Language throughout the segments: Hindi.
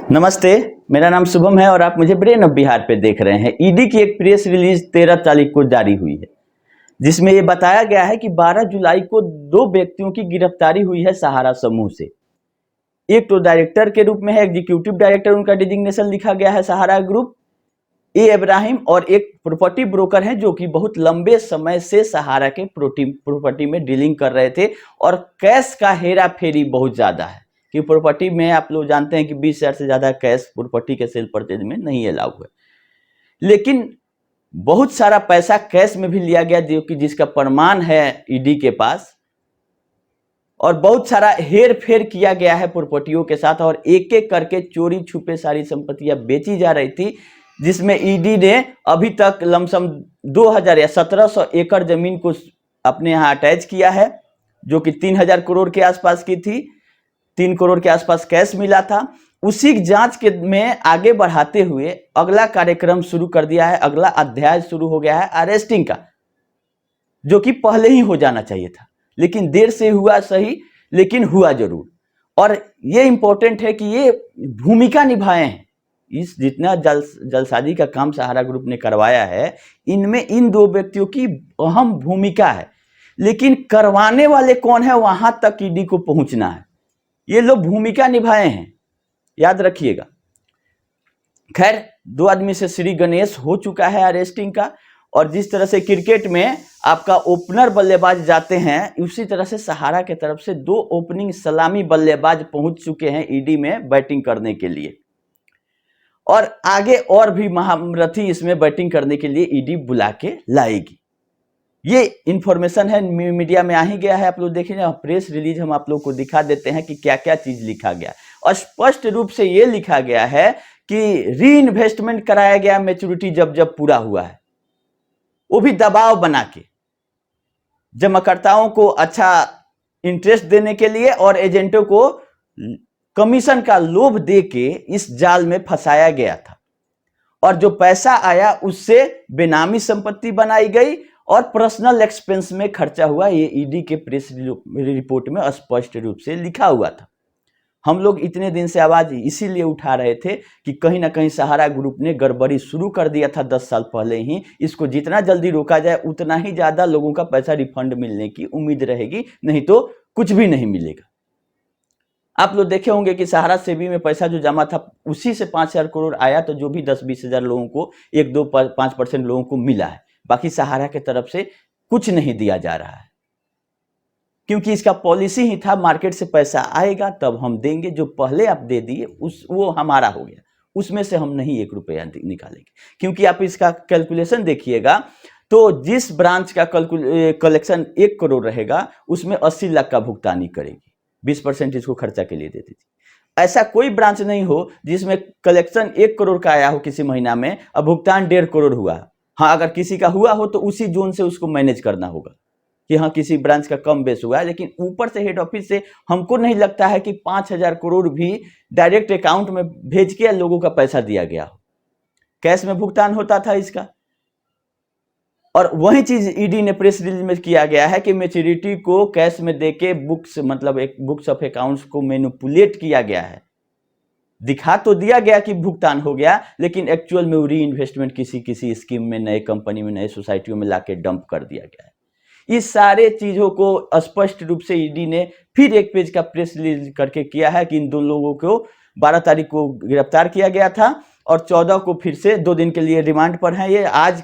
नमस्ते, मेरा नाम शुभम है और आप मुझे ब्रेन ऑफ बिहार पे देख रहे हैं। ईडी की एक प्रेस रिलीज 13 तारीख को जारी हुई है, जिसमें ये बताया गया है कि 12 जुलाई को 2 व्यक्तियों की गिरफ्तारी हुई है सहारा समूह से। एक तो डायरेक्टर के रूप में है, एग्जीक्यूटिव डायरेक्टर, उनका डिजिग्नेशन लिखा गया है सहारा ग्रुप ए इब्राहिम, और एक प्रॉपर्टी ब्रोकर है जो कि बहुत लंबे समय से सहारा के प्रॉपर्टी में डीलिंग कर रहे थे और कैश का हेरा फेरी बहुत ज्यादा है कि प्रॉपर्टी में आप लोग जानते हैं कि 20,000 से ज्यादा कैश प्रॉपर्टी के सेल परचेज में नहीं अलाउ है। लेकिन बहुत सारा पैसा कैश में भी लिया गया जो कि जिसका प्रमाण है ईडी के पास, और बहुत सारा हेर फेर किया गया है प्रॉपर्टियों के साथ, और एक एक करके चोरी छुपे सारी संपत्तियां बेची जा रही थी, जिसमें ईडी ने अभी तक लमसम 2000 या 1700 एकड़ जमीन को अपने यहाँ अटैच किया है, जो कि 3000 करोड़ के आसपास की थी। 3 करोड़ के आसपास कैश मिला था। उसी जांच के में आगे बढ़ाते हुए अगला कार्यक्रम शुरू कर दिया है, अगला अध्याय शुरू हो गया है अरेस्टिंग का, जो कि पहले ही हो जाना चाहिए था, लेकिन देर से हुआ सही, लेकिन हुआ जरूर। और ये इंपॉर्टेंट है कि ये भूमिका निभाए हैं, इस जितना जलसाजी का काम सहारा ग्रुप ने करवाया है, इनमें इन 2 व्यक्तियों की अहम भूमिका है, लेकिन करवाने वाले कौन है वहां तक ईडी को पहुंचना है। ये लोग भूमिका निभाए हैं, याद रखिएगा। खैर, 2 आदमी से श्री गणेश हो चुका है अरेस्टिंग का, और जिस तरह से क्रिकेट में आपका ओपनर बल्लेबाज जाते हैं, उसी तरह से सहारा के तरफ से 2 ओपनिंग सलामी बल्लेबाज पहुंच चुके हैं ईडी में बैटिंग करने के लिए, और आगे और भी महारथी इसमें बैटिंग करने के लिए ईडी बुला के लाएगी। ये इंफॉर्मेशन है, मीडिया में आ ही गया है, आप लोग देखिए ना, प्रेस रिलीज हम आप लोग को दिखा देते हैं कि क्या क्या चीज लिखा गया। और स्पष्ट रूप से ये लिखा गया है कि री इन्वेस्टमेंट कराया गया मैच्योरिटी जब जब पूरा हुआ है, वो भी दबाव बना के जमाकर्ताओं को अच्छा इंटरेस्ट देने के लिए और एजेंटों को कमीशन का लोभ दे के इस जाल में फंसाया गया था, और जो पैसा आया उससे बेनामी संपत्ति बनाई गई और पर्सनल एक्सपेंस में खर्चा हुआ। ये ईडी के प्रेस रिपोर्ट में स्पष्ट रूप से लिखा हुआ था। हम लोग इतने दिन से आवाज इसीलिए उठा रहे थे कि कहीं ना कहीं सहारा ग्रुप ने गड़बड़ी शुरू कर दिया था 10 साल पहले ही। इसको जितना जल्दी रोका जाए उतना ही ज्यादा लोगों का पैसा रिफंड मिलने की उम्मीद रहेगी, नहीं तो कुछ भी नहीं मिलेगा। आप लोग देखे होंगे कि सहारा सेबी में पैसा जो जमा था उसी से 5,000 करोड़ आया, तो जो भी 10-20 हजार लोगों को 1-2-5% लोगों को मिला है, बाकी सहारा के तरफ से कुछ नहीं दिया जा रहा है, क्योंकि इसका पॉलिसी ही था मार्केट से पैसा आएगा तब हम देंगे, जो पहले आप दे दिए वो हमारा हो गया, उसमें से हम नहीं 1 रुपया निकालेंगे। क्योंकि आप इसका कैलकुलेशन देखिएगा तो जिस ब्रांच का कलेक्शन 1 करोड़ रहेगा उसमें 80 लाख का भुगतानी करेगी, 20% इसको खर्चा के लिए देती थी। ऐसा कोई ब्रांच नहीं हो जिसमें कलेक्शन 1 करोड़ का आया हो किसी महीना में और भुगतान 1.5 करोड़ हुआ। हाँ, अगर किसी का हुआ हो तो उसी जोन से उसको मैनेज करना होगा कि हाँ किसी ब्रांच का कम बेस हुआ है, लेकिन ऊपर से हेड ऑफिस से हमको नहीं लगता है कि 5,000 करोड़ भी डायरेक्ट अकाउंट में भेज के लोगों का पैसा दिया गया हो। कैश में भुगतान होता था इसका। और वही चीज ईडी ने प्रेस रिलीज में किया गया है कि मैच्योरिटी को कैश में देके बुक्स, मतलब एक बुक्स ऑफ अकाउंट्स को मैनिपुलेट किया गया है। दिखा तो दिया गया कि भुगतान हो गया, लेकिन एक्चुअल में री इन्वेस्टमेंट किसी स्कीम में, नए कंपनी में, नए सोसाइटियों में लाके डंप कर दिया गया है। इस सारे चीजों को स्पष्ट रूप से ईडी ने फिर एक पेज का प्रेस रिलीज करके किया है कि इन 2 लोगों को 12 तारीख को गिरफ्तार किया गया था और 14 को फिर से 2 दिन के लिए रिमांड पर है। ये आज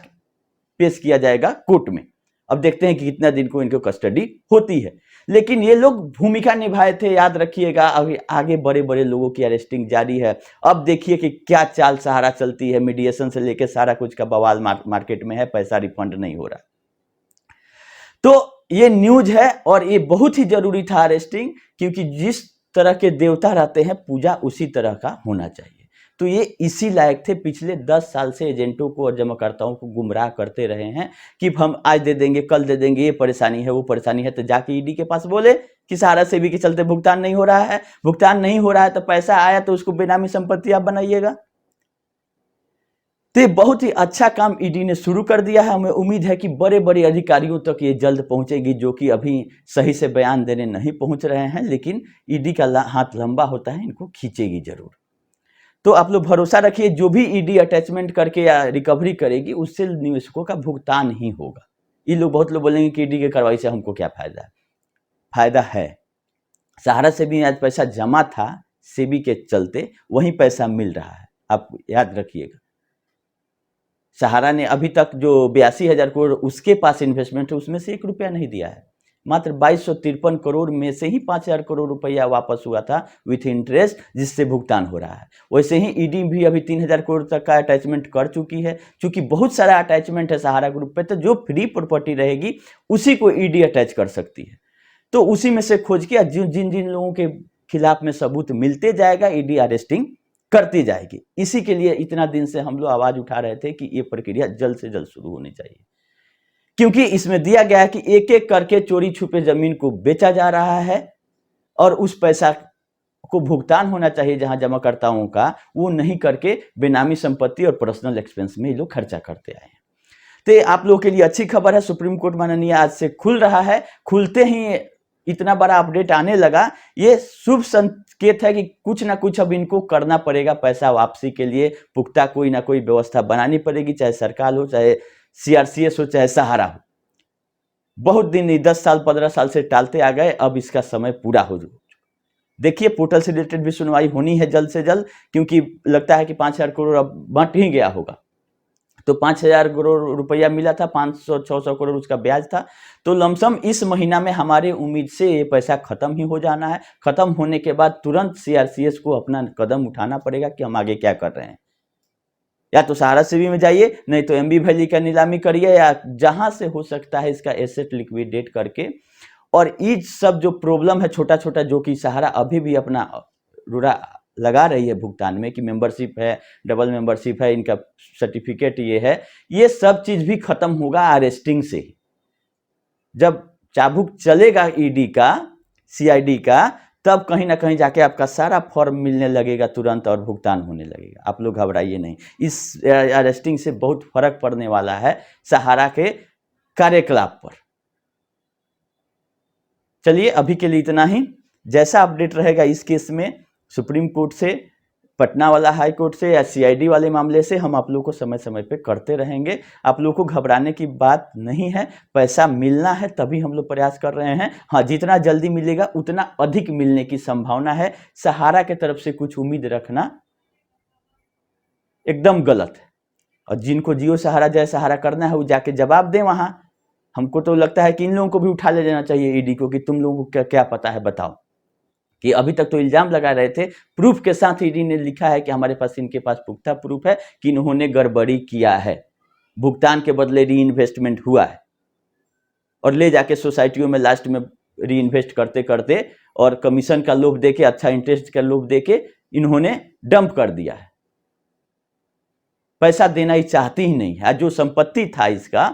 पेश किया जाएगा कोर्ट में। अब देखते हैं कि कितना दिन को इनको कस्टडी होती है, लेकिन ये लोग भूमिका निभाए थे, याद रखिएगा। अभी आगे बड़े बड़े लोगों की अरेस्टिंग जारी है। अब देखिए कि क्या चाल सहारा चलती है, मीडिएशन से लेकर सारा कुछ का बवाल मार्केट में है, पैसा रिफंड नहीं हो रहा। तो ये न्यूज है और ये बहुत ही जरूरी था अरेस्टिंग, क्योंकि जिस तरह के देवता रहते हैं पूजा उसी तरह का होना चाहिए। तो ये इसी लायक थे। पिछले 10 साल से एजेंटों को और जमाकर्ताओं को गुमराह करते रहे हैं कि हम आज दे देंगे, कल दे देंगे, ये परेशानी है, वो परेशानी है। तो जाके ईडी के पास बोले कि सहारा सेबी के चलते भुगतान नहीं हो रहा है। भुगतान नहीं हो रहा है तो पैसा आया तो उसको बेनामी संपत्ति आप बनाइएगा। तो ये बहुत ही अच्छा काम ईडी ने शुरू कर दिया है। हमें उम्मीद है कि बड़े बड़े अधिकारियों तक ये जल्द पहुंचेगी, जो कि अभी सही से बयान देने नहीं पहुंच रहे हैं, लेकिन ईडी का हाथ लंबा होता है, इनको खींचेगी जरूर। तो आप लोग भरोसा रखिए, जो भी ईडी अटैचमेंट करके या रिकवरी करेगी उससे निवेशकों का भुगतान ही होगा। ये लोग बहुत लोग बोलेंगे कि ईडी की कार्रवाई से हमको क्या फायदा है। फायदा है, सहारा से भी आज पैसा जमा था सेबी के चलते, वही पैसा मिल रहा है, आप याद रखिएगा। सहारा ने अभी तक जो 82,000 करोड़ उसके पास इन्वेस्टमेंट है उसमें से 1 रुपया नहीं दिया है। मात्र 2253 करोड़ में से ही 5,000 करोड़ रुपया वापस हुआ था विथ इंटरेस्ट, जिससे भुगतान हो रहा है। वैसे ही ईडी भी अभी 3,000 करोड़ तक का अटैचमेंट कर चुकी है। चूंकि बहुत सारा अटैचमेंट है सहारा ग्रुप पे, तो जो फ्री प्रॉपर्टी रहेगी उसी को ईडी अटैच कर सकती है। तो उसी में से खोज के जिन जिन लोगों के खिलाफ में सबूत मिलते जाएगा ईडी अरेस्टिंग करती जाएगी। इसी के लिए इतना दिन से हम लोग आवाज उठा रहे थे कि ये प्रक्रिया जल्द से जल्द शुरू होनी चाहिए, क्योंकि इसमें दिया गया है कि एक एक करके चोरी छुपे जमीन को बेचा जा रहा है और उस पैसा को भुगतान होना चाहिए जहां जमाकर्ताओं का, वो नहीं करके बेनामी संपत्ति और पर्सनल एक्सपेंस में ये लोग खर्चा करते आए हैं। तो आप लोगों के लिए अच्छी खबर है, सुप्रीम कोर्ट माननीय आज से खुल रहा है। खुलते ही इतना बड़ा अपडेट आने लगा, ये शुभ संकेत है कि कुछ ना कुछ अब इनको करना पड़ेगा। पैसा वापसी के लिए पुख्ता कोई ना कोई व्यवस्था बनानी पड़ेगी, चाहे सरकार हो, चाहे सीआरसीएस हो, चाहे सहारा हो। बहुत दिन 10 साल 15 साल से टालते आ गए, अब इसका समय पूरा हो जाए। देखिए पोर्टल से रिलेटेड भी सुनवाई होनी है जल्द से जल्द, क्योंकि लगता है कि 5,000 करोड़ अब बंट ही गया होगा। तो 5,000 करोड़ रुपया मिला था, 500-600 करोड़ उसका ब्याज था। तो लमसम इस महीना में हमारे उम्मीद से ये पैसा खत्म ही हो जाना है। खत्म होने के बाद तुरंत सीआरसीएस को अपना कदम उठाना पड़ेगा कि हम आगे क्या कर रहे हैं। या तो सहारा सेबी में जाइए, नहीं तो एमबी वैली का नीलामी करिए, या जहां से हो सकता है इसका एसेट लिक्विडेट करके। और ये सब जो प्रॉब्लम है छोटा छोटा, जो कि सहारा अभी भी अपना रुरा लगा रही है भुगतान में, कि मेंबरशिप है, डबल मेंबरशिप है, इनका सर्टिफिकेट ये है, ये सब चीज भी खत्म होगा अरेस्टिंग से। जब चाबुक चलेगा ईडी का, सीआईडी का, तब कहीं ना कहीं जाके आपका सारा फॉर्म मिलने लगेगा तुरंत और भुगतान होने लगेगा। आप लोग घबराइए नहीं, इस अरेस्टिंग से बहुत फर्क पड़ने वाला है सहारा के कार्यकलाप पर। चलिए अभी के लिए इतना ही। जैसा अपडेट रहेगा इस केस में, सुप्रीम कोर्ट से, पटना वाला हाई कोर्ट से, या सीआईडी वाले मामले से, हम आप लोगों को समय समय पे करते रहेंगे। आप लोगों को घबराने की बात नहीं है, पैसा मिलना है तभी हम लोग प्रयास कर रहे हैं। हाँ, जितना जल्दी मिलेगा उतना अधिक मिलने की संभावना है। सहारा के तरफ से कुछ उम्मीद रखना एकदम गलत है। और जिनको जियो सहारा जय सहारा करना है वो जाके जवाब दें वहां। हमको तो लगता है कि इन लोगों को भी उठा ले जाना चाहिए ईडी को, कि तुम लोगों को क्या पता है बताओ। कि अभी तक तो इल्जाम लगा रहे थे, प्रूफ के साथ ईडी ने लिखा है कि हमारे पास, इनके पास पुख्ता प्रूफ है कि इन्होंने गड़बड़ी किया है, भुगतान के बदले री इन्वेस्टमेंट हुआ है, और ले जाके सोसाइटियों में लास्ट में री इन्वेस्ट करते करते और कमीशन का लोभ देके, अच्छा इंटरेस्ट का लोभ देके इन्होंने डंप कर दिया है। पैसा देना ही चाहती ही नहीं है। जो संपत्ति था इसका,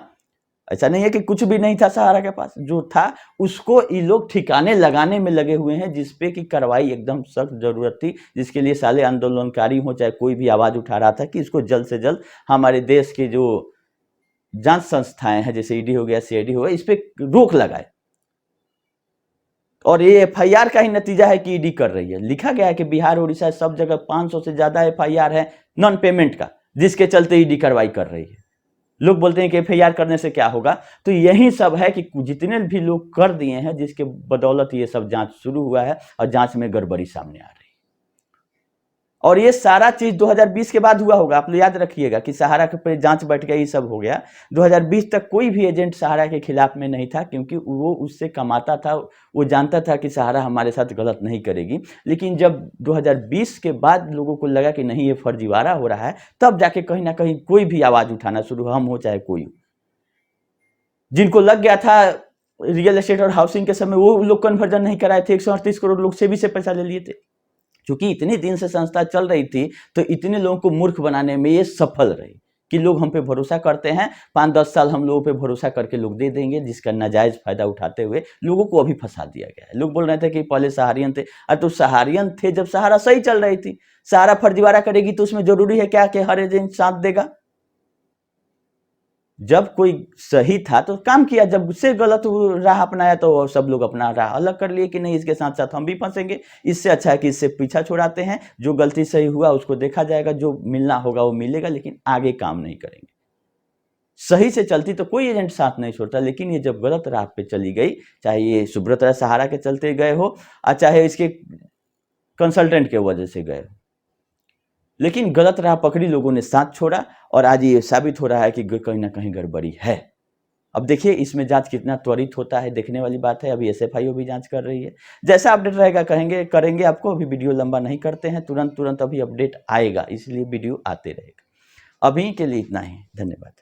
ऐसा नहीं है कि कुछ भी नहीं था सहारा के पास, जो था उसको ये लोग ठिकाने लगाने में लगे हुए हैं, जिसपे की कार्रवाई एकदम सख्त जरूरत थी, जिसके लिए साले आंदोलनकारी हो चाहे कोई भी आवाज उठा रहा था कि इसको जल्द से जल्द हमारे देश के जो जांच संस्थाएं हैं, जैसे ईडी हो गया, सीआईडी हो गया, इस पे रोक लगाए। और ये एफआईआर का ही नतीजा है कि ईडी कर रही है। लिखा गया है कि बिहार, उड़ीसा सब जगह 500 से ज्यादा एफआईआर है नॉन पेमेंट का, जिसके चलते ईडी कार्रवाई कर रही है। लोग बोलते हैं कि एफआईआर करने से क्या होगा, तो यही सब है कि जितने भी लोग कर दिए हैं, जिसके बदौलत ये सब जांच शुरू हुआ है और जांच में गड़बड़ी सामने आ रही है। और ये सारा चीज 2020 के बाद हुआ होगा। आप लोग याद रखिएगा कि सहारा के पे जांच बैठ गया, ये सब हो गया। 2020 तक कोई भी एजेंट सहारा के खिलाफ में नहीं था, क्योंकि वो उससे कमाता था, वो जानता था कि सहारा हमारे साथ गलत नहीं करेगी। लेकिन जब 2020 के बाद लोगों को लगा कि नहीं ये फर्जीवाड़ा हो रहा है, तब जाके कहीं ना कहीं कोई भी आवाज उठाना शुरू, हम हो चाहे कोई हो। जिनको लग गया था रियल एस्टेट और हाउसिंग के समय, वो लोग कन्वर्जन नहीं कराए थे। 138 करोड़ लोग सेबी से पैसा ले लिए थे। क्योंकि इतने दिन से संस्था चल रही थी, तो इतने लोगों को मूर्ख बनाने में ये सफल रही कि लोग हम पे भरोसा करते हैं, 5-10 साल हम लोगों पे भरोसा करके लोग दे देंगे, जिसका नाजायज फायदा उठाते हुए लोगों को अभी फंसा दिया गया है। लोग बोल रहे थे कि पहले सहारियन थे। तो सहारियन थे जब सहारा सही चल रही थी। सहारा फर्जीवाड़ा करेगी तो उसमें जरूरी है क्या कि हर एजेंट साथ देगा? जब कोई सही था तो काम किया, जब उससे गलत राह अपनाया तो सब लोग अपना राह अलग कर लिए कि नहीं इसके साथ साथ हम भी फंसेंगे, इससे अच्छा है कि इससे पीछा छुड़ाते हैं, जो गलती सही हुआ उसको देखा जाएगा, जो मिलना होगा वो मिलेगा, लेकिन आगे काम नहीं करेंगे। सही से चलती तो कोई एजेंट साथ नहीं छोड़ता, लेकिन ये जब गलत राह पे चली गई, चाहे ये सुब्रत सहारा के चलते गए हो और चाहे इसके कंसल्टेंट के वजह से गए, लेकिन गलत राह पकड़ी, लोगों ने साथ छोड़ा और आज ये साबित हो रहा है कि कहीं ना कहीं गड़बड़ी है। अब देखिए इसमें जांच कितना त्वरित होता है, देखने वाली बात है। अभी एसएफआईओ भी जांच कर रही है, जैसा अपडेट रहेगा करेंगे आपको। अभी वीडियो लंबा नहीं करते हैं, तुरंत अभी अपडेट आएगा, इसलिए वीडियो आते रहेगा। अभी के लिए इतना ही, धन्यवाद।